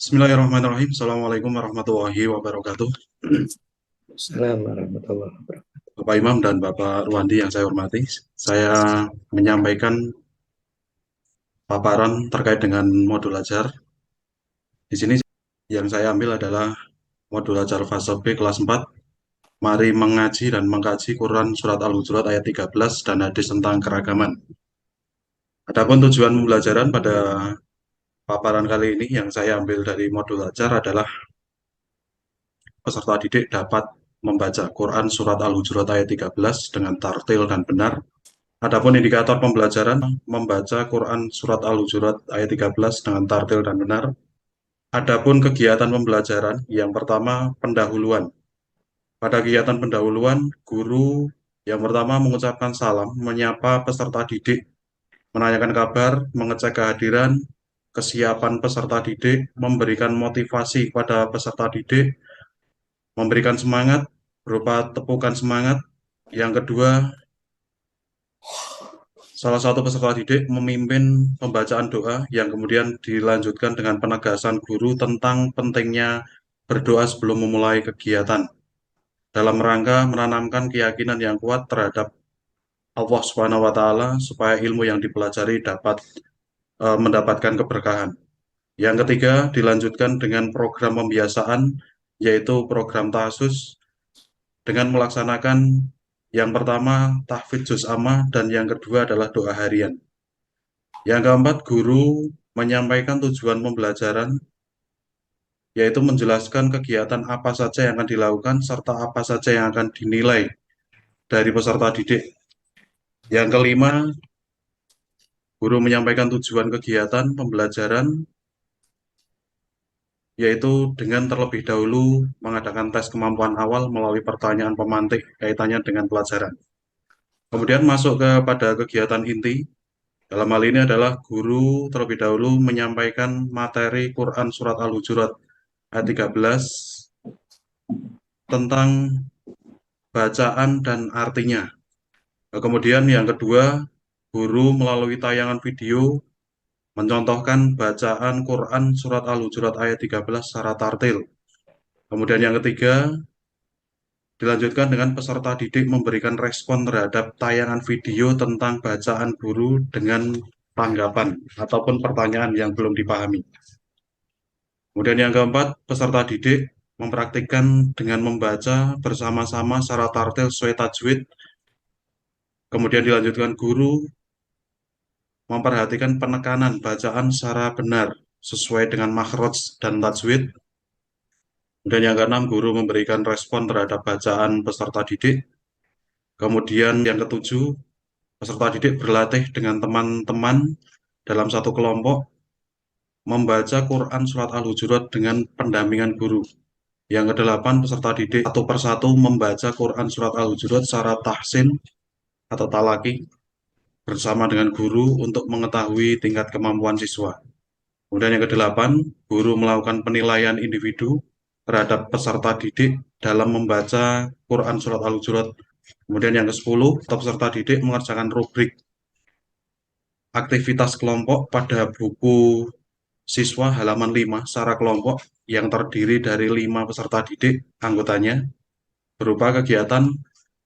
Bismillahirrahmanirrahim. Assalamualaikum warahmatullahi wabarakatuh. Assalamualaikum warahmatullahi wabarakatuh. Bapak Imam dan Bapak Ruwandi yang saya hormati, saya menyampaikan paparan terkait dengan modul ajar. Di sini yang saya ambil adalah modul ajar fase B kelas 4. Mari mengaji dan mengkaji Quran Surat Al-Hujurat ayat 13 dan hadis tentang keragaman. Adapun tujuan pembelajaran pada paparan kali ini yang saya ambil dari modul ajar adalah peserta didik dapat membaca Quran Surat Al-Hujurat ayat 13 dengan tartil dan benar. Adapun indikator pembelajaran membaca Quran Surat Al-Hujurat ayat 13 dengan tartil dan benar. Adapun kegiatan pembelajaran, yang pertama pendahuluan. Pada kegiatan pendahuluan, guru yang pertama mengucapkan salam, menyapa peserta didik, menanyakan kabar, mengecek kehadiran, kesiapan peserta didik, memberikan motivasi kepada peserta didik, memberikan semangat berupa tepukan semangat. Yang kedua, salah satu peserta didik memimpin pembacaan doa yang kemudian dilanjutkan dengan penegasan guru tentang pentingnya berdoa sebelum memulai kegiatan dalam rangka menanamkan keyakinan yang kuat terhadap Allah Subhanahu wa taala supaya ilmu yang dipelajari dapat mendapatkan keberkahan. Yang ketiga, dilanjutkan dengan program pembiasaan yaitu program tahsus dengan melaksanakan yang pertama tahfidz juz amma dan yang kedua adalah doa harian. Yang keempat, guru menyampaikan tujuan pembelajaran, yaitu menjelaskan kegiatan apa saja yang akan dilakukan, serta apa saja yang akan dinilai dari peserta didik. Yang kelima, guru menyampaikan tujuan kegiatan pembelajaran, yaitu dengan terlebih dahulu mengadakan tes kemampuan awal melalui pertanyaan pemantik kaitannya dengan pelajaran. Kemudian masuk kepada kegiatan inti. Dalam hal ini adalah guru terlebih dahulu menyampaikan materi Quran Surat Al-Hujurat ayat 13 tentang bacaan dan artinya. Kemudian yang kedua, guru melalui tayangan video mencontohkan bacaan Quran Surat Al-Hujurat ayat 13 secara tartil. Kemudian yang ketiga, dilanjutkan dengan peserta didik memberikan respon terhadap tayangan video tentang bacaan guru dengan tanggapan ataupun pertanyaan yang belum dipahami. Kemudian yang keempat, peserta didik mempraktikkan dengan membaca bersama-sama secara tartil sesuai tajwid. Kemudian dilanjutkan guru memperhatikan penekanan bacaan secara benar sesuai dengan makhraj dan tajwid. Dan yang keenam, guru memberikan respon terhadap bacaan peserta didik. Kemudian yang ketujuh, peserta didik berlatih dengan teman-teman dalam satu kelompok membaca Quran Surat Al-Hujurat dengan pendampingan guru. Yang kedelapan, peserta didik satu persatu membaca Quran Surat Al-Hujurat secara tahsin atau talaki bersama dengan guru untuk mengetahui tingkat kemampuan siswa. Kemudian yang kedelapan, guru melakukan penilaian individu terhadap peserta didik dalam membaca Quran Surat Al-Hujurat. Kemudian yang ke-10, peserta didik mengerjakan rubrik aktivitas kelompok pada buku siswa halaman 5 secara kelompok yang terdiri dari 5 peserta didik anggotanya berupa kegiatan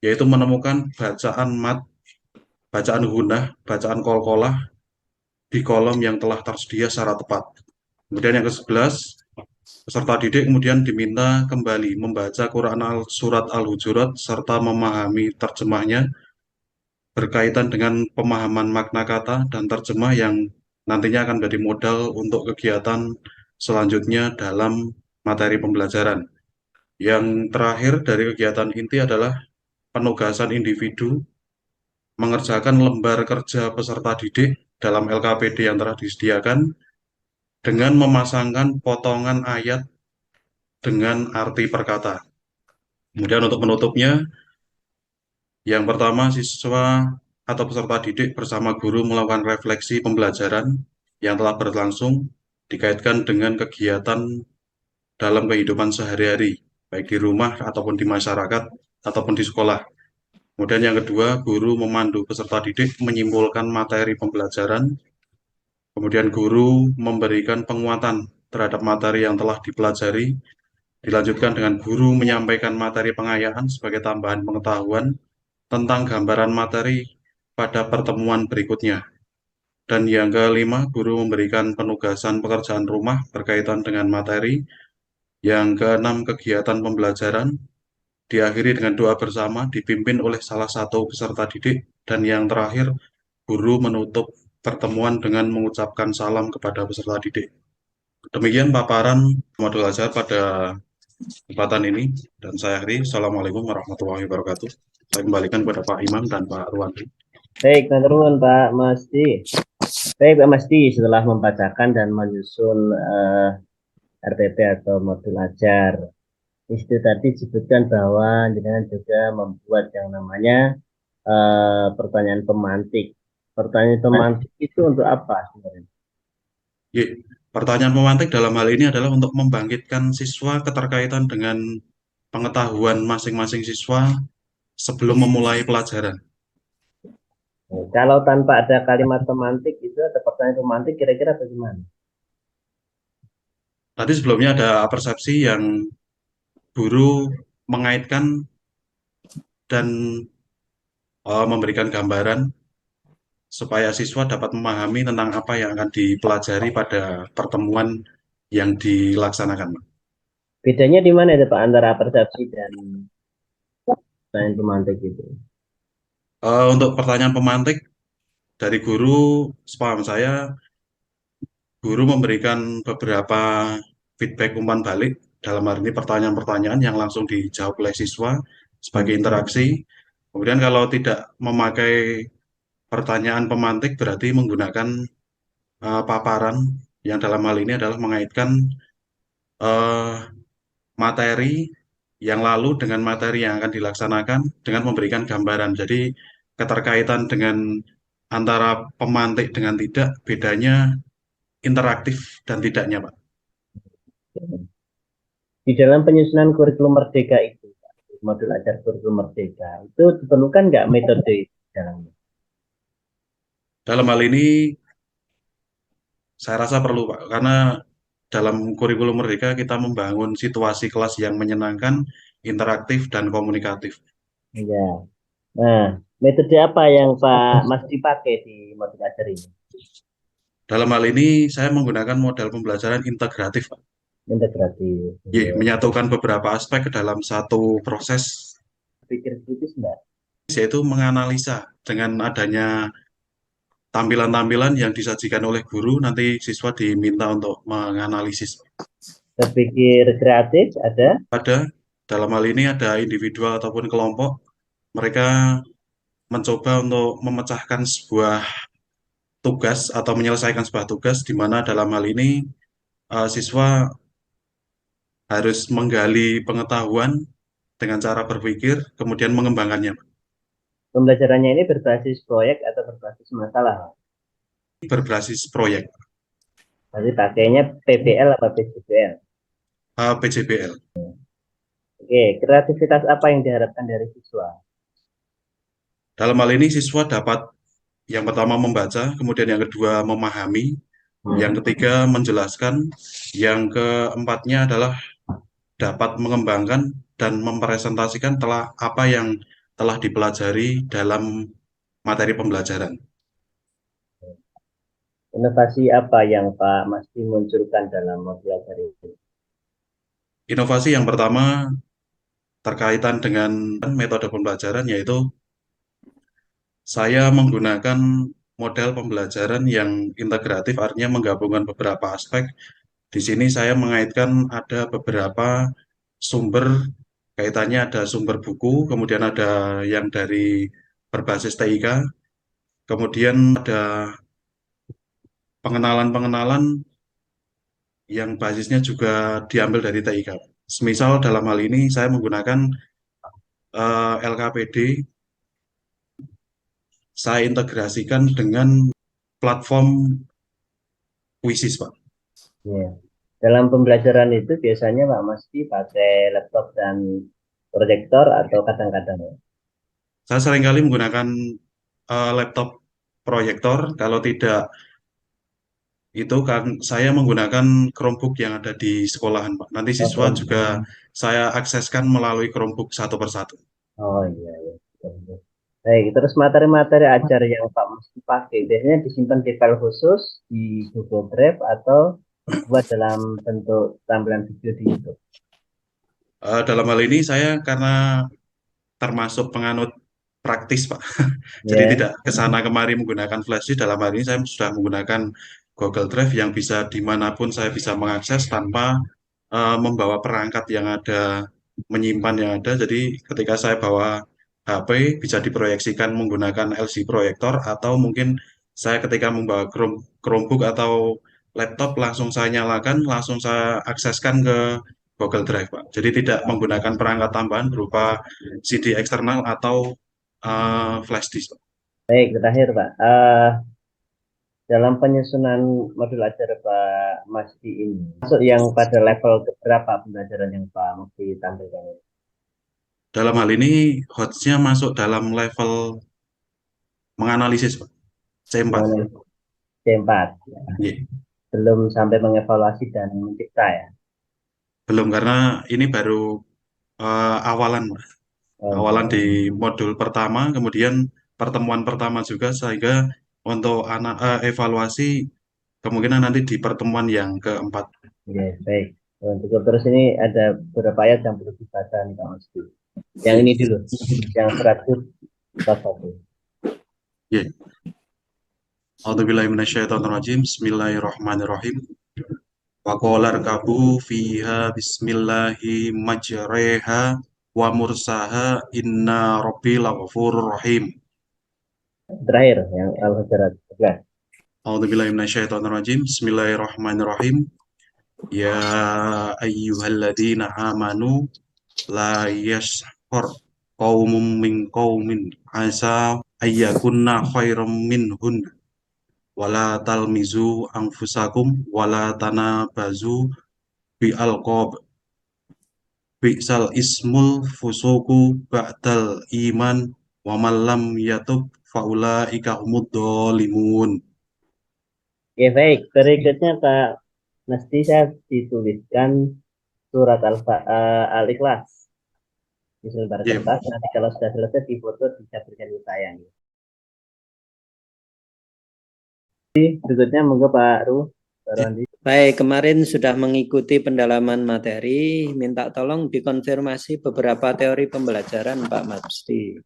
yaitu menemukan bacaan mat, bacaan gunah, bacaan kolkolah di kolom yang telah tersedia secara tepat. Kemudian yang ke-11, peserta didik kemudian diminta kembali membaca Quran Surat Al-Hujurat serta memahami terjemahnya berkaitan dengan pemahaman makna kata dan terjemah yang nantinya akan menjadi modal untuk kegiatan selanjutnya dalam materi pembelajaran. Yang terakhir dari kegiatan inti adalah penugasan individu mengerjakan lembar kerja peserta didik dalam LKPD yang telah disediakan dengan memasangkan potongan ayat dengan arti perkata. Kemudian untuk penutupnya, yang pertama siswa atau peserta didik bersama guru melakukan refleksi pembelajaran yang telah berlangsung dikaitkan dengan kegiatan dalam kehidupan sehari-hari, baik di rumah ataupun di masyarakat ataupun di sekolah. Kemudian yang kedua, guru memandu peserta didik menyimpulkan materi pembelajaran. Kemudian guru memberikan penguatan terhadap materi yang telah dipelajari, dilanjutkan dengan guru menyampaikan materi pengayaan sebagai tambahan pengetahuan tentang gambaran materi pada pertemuan berikutnya. Dan yang kelima, guru memberikan penugasan pekerjaan rumah berkaitan dengan materi. Yang keenam, kegiatan pembelajaran diakhiri dengan doa bersama dipimpin oleh salah satu peserta didik. Dan yang terakhir, guru menutup pertemuan dengan mengucapkan salam kepada peserta didik. Demikian paparan modul ajar pada kesempatan ini, dan saya akhiri. Assalamualaikum warahmatullahi wabarakatuh. Saya kembalikan kepada Pak Imam dan Pak Ruwandi. Baik, matur nuwun Pak Masdi. Baik Pak Masdi, setelah membacakan dan menyusun RPP atau modul ajar, itu tadi disebutkan bahwa jenengan juga membuat yang namanya pertanyaan pemantik. Pertanyaan pemantik itu untuk apa sebenarnya? Pertanyaan pemantik dalam hal ini adalah untuk membangkitkan siswa keterkaitan dengan pengetahuan masing-masing siswa sebelum memulai pelajaran. Kalau tanpa ada kalimat pemantik itu ada pertanyaan pemantik kira-kira bagaimana? Tadi sebelumnya ada persepsi yang guru mengaitkan dan memberikan gambaran supaya siswa dapat memahami tentang apa yang akan dipelajari pada pertemuan yang dilaksanakan. Bedanya di mana itu Pak antara persepsi dan pertanyaan pemantik itu? Untuk pertanyaan pemantik dari guru, sepaham saya, guru memberikan beberapa feedback umpan balik, dalam hal ini pertanyaan-pertanyaan yang langsung dijawab oleh siswa sebagai interaksi. Kemudian kalau tidak memakai pertanyaan pemantik berarti menggunakan paparan yang dalam hal ini adalah mengaitkan materi yang lalu dengan materi yang akan dilaksanakan dengan memberikan gambaran. Jadi keterkaitan dengan antara pemantik dengan tidak, bedanya interaktif dan tidaknya, Pak. Di dalam penyusunan kurikulum merdeka itu, modul ajar kurikulum merdeka, itu diperlukan nggak metode itu dalamnya? Dalam hal ini saya rasa perlu, Pak, karena dalam kurikulum merdeka kita membangun situasi kelas yang menyenangkan, interaktif, dan komunikatif. Ya. Nah, metode apa yang Pak Mas dipakai di modul ajar ini? Dalam hal ini saya menggunakan model pembelajaran integratif, Pak. Integratif. Menyatukan beberapa aspek ke dalam satu proses, Pikir kritis enggak? yaitu menganalisa dengan adanya tampilan-tampilan yang disajikan oleh guru, nanti siswa diminta untuk menganalisis. Berpikir kreatif ada? Ada, dalam hal ini ada individual ataupun kelompok, mereka mencoba untuk memecahkan sebuah tugas atau menyelesaikan sebuah tugas, di mana dalam hal ini siswa harus menggali pengetahuan dengan cara berpikir, kemudian mengembangkannya. Pembelajarannya ini berbasis proyek atau berbasis masalah? Berbasis proyek. Berarti pakainya PBL atau PJBL? PJBL. Oke, kreativitas apa yang diharapkan dari siswa? Dalam hal ini siswa dapat yang pertama membaca, kemudian yang kedua memahami, yang ketiga menjelaskan, yang keempatnya adalah dapat mengembangkan dan mempresentasikan apa yang telah dipelajari dalam materi pembelajaran. Inovasi apa yang Pak Masdi munculkan dalam modul ajar ini? Inovasi yang pertama terkaitan dengan metode pembelajaran, yaitu saya menggunakan model pembelajaran yang integratif, artinya menggabungkan beberapa aspek. Di sini saya mengaitkan ada beberapa sumber, kaitannya ada sumber buku, kemudian ada yang dari berbasis TIK, kemudian ada pengenalan-pengenalan yang basisnya juga diambil dari TIK. Semisal dalam hal ini saya menggunakan LKPD, saya integrasikan dengan platform Quizzes, Pak. Ya. Dalam pembelajaran itu biasanya Pak Masdi pakai laptop dan proyektor atau kadang-kadang? Saya seringkali menggunakan laptop proyektor, kalau tidak Itu kan saya menggunakan Chromebook yang ada di sekolahan, Pak. Nanti siswa Oh, juga saya akseskan melalui Chromebook satu persatu. oh iya, iya. Betul, betul. Baik, terus materi-materi ajar yang Pak mesti pakai biasanya disimpan di file khusus di Google Drive atau dibuat dalam bentuk tampilan video di YouTube. Dalam hal ini saya karena termasuk penganut praktis, Pak. Jadi Ya, tidak ke sana kemari menggunakan flash disk. Dalam hal ini saya sudah menggunakan Google Drive yang bisa dimanapun saya bisa mengakses tanpa membawa perangkat yang ada, menyimpan yang ada. Jadi ketika saya bawa HP bisa diproyeksikan menggunakan LC proyektor atau mungkin saya ketika membawa Chromebook atau laptop langsung saya nyalakan, langsung saya akseskan ke Google Drive, Pak. Jadi tidak menggunakan perangkat tambahan berupa CD eksternal atau flash disk, Pak. baik, terakhir Pak. Dalam penyusunan modul ajar Pak Masdi ini, masuk yang pada level keberapa pembelajaran yang Pak Masdi tampilkan ini? Dalam hal ini hostnya masuk dalam level menganalisis, Pak. C4. Mengenai C4, Iya. belum sampai mengevaluasi dan mencipta ya. Belum karena ini baru awalan, Pak. Oh, Awalan di modul pertama, kemudian pertemuan pertama juga, sehingga untuk anak evaluasi kemungkinan nanti di pertemuan yang keempat. iya, baik. Oh, cukup. Terus ini ada beberapa ayat yang perlu dibaca nih Pak Masdi. Yang Iya. ini dulu, yang 101. Iya. A'udzubillahiminasyaitonirrajim. Bismillahirrahmanirrahim. Wa qala irkabu fiha bismillahi majreha wa mursaha inna rabbi laghafurur rahim. Terakhir, yang Al-Hujurat 11. A'udzubillahiminasyaitonirrajim. Bismillahirrahmanirrahim. Ya ayyuhalladzina amanu la yashhar qaumun min qaumin asa ayyakunna khairam minhun wala talmizu anfusakum wala tanabazu bi alqab bi'sal ismul fusuku ba'dal iman wa man lam yatub faulaika humud dhalimun. Oke, baik. Berikutnya Pak Masdi saya dituliskan surat Al-Ikhlas di selebar Ya, kertas. Nanti kalau sudah selesai difoto bisa berikan ke saya. Berikutnya monggo Pak Randi. Baik, kemarin sudah mengikuti pendalaman materi. Minta tolong dikonfirmasi beberapa teori pembelajaran Pak Masdi.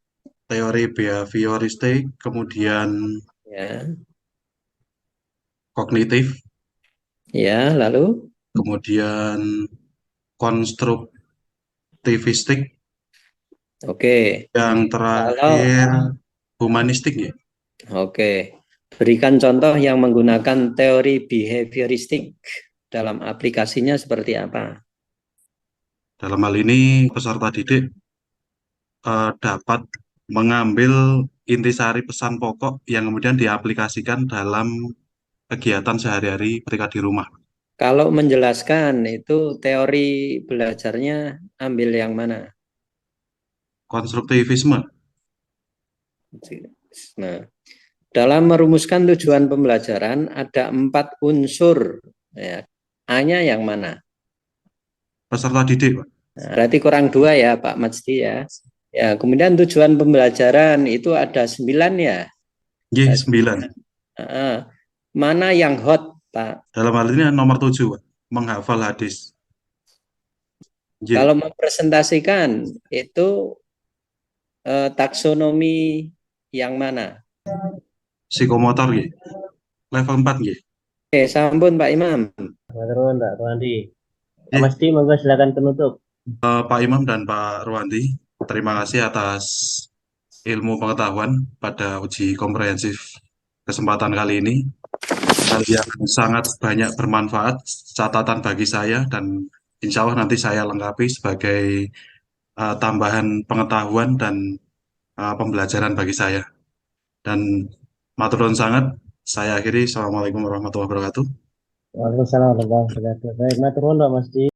teori behavioristik, kemudian Ya, kognitif, ya. Lalu, kemudian konstruktivistik, oke. yang Kalau terakhir humanistik ya. Oke, berikan contoh yang menggunakan teori behavioristik dalam aplikasinya seperti apa? Dalam hal ini peserta didik dapat mengambil intisari pesan pokok yang kemudian diaplikasikan dalam kegiatan sehari-hari ketika di rumah. Kalau menjelaskan itu teori belajarnya ambil yang mana? Konstruktivisme, Nah, dalam merumuskan tujuan pembelajaran ada 4 unsur. Ya. A-nya yang mana? peserta didik, Pak. Nah, berarti kurang 2 ya Pak Majdi ya. Ya, kemudian tujuan pembelajaran itu ada 9 ya. Y, 9. Mana yang hot Pak? Dalam hal ini nomor 7, Pak. Menghafal hadis. Y, Kalau mempresentasikan itu taksonomi yang mana? psikomotor Y. Level 4 Y. Oke, sampun Pak Imam. Pak Randi. Pak Y, Masdi monggo silakan penutup. Pak Imam dan Pak Ruandi, terima kasih atas ilmu pengetahuan pada uji komprehensif kesempatan kali ini. Hal yang sangat banyak bermanfaat, catatan bagi saya, dan insya Allah nanti saya lengkapi sebagai tambahan pengetahuan dan pembelajaran bagi saya. Dan matur nuwun sangat, saya akhiri. Assalamualaikum warahmatullahi wabarakatuh. Waalaikumsalam warahmatullahi wabarakatuh. Baik, matur nuwun Pak Masdi.